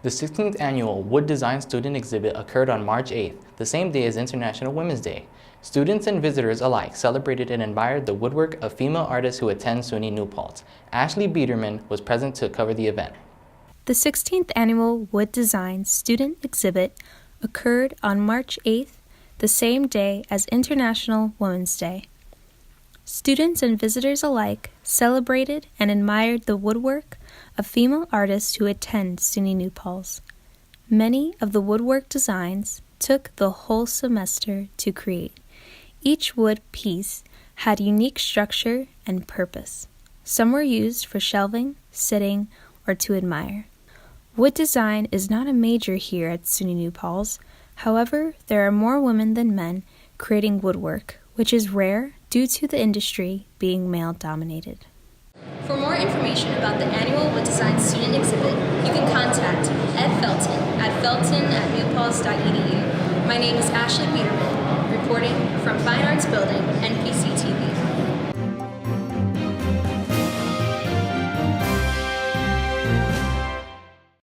The 16th annual Wood Design Student Exhibit occurred on March 8th, the same day as International Women's Day. Students and visitors alike celebrated and admired the woodwork of female artists who attend SUNY New Paltz. Ashley Biederman was present to cover the event. The 16th annual Wood Design Student Exhibit occurred on March 8th, the same day as International Women's Day. Students and visitors alike celebrated and admired the woodwork of female artists who attend SUNY New Paltz. Many of the woodwork designs took the whole semester to create. Each wood piece had unique structure and purpose. Some were used for shelving, sitting, or to admire. Wood design is not a major here at SUNY New Paltz. However, there are more women than men creating woodwork, which is rare due to the industry being male-dominated. For more information about the annual Wood Design Student Exhibit, you can contact Ed Felton at felton@newpaltz.edu. My name is Ashley Biederman, reporting from Fine Arts Building, NPC-TV.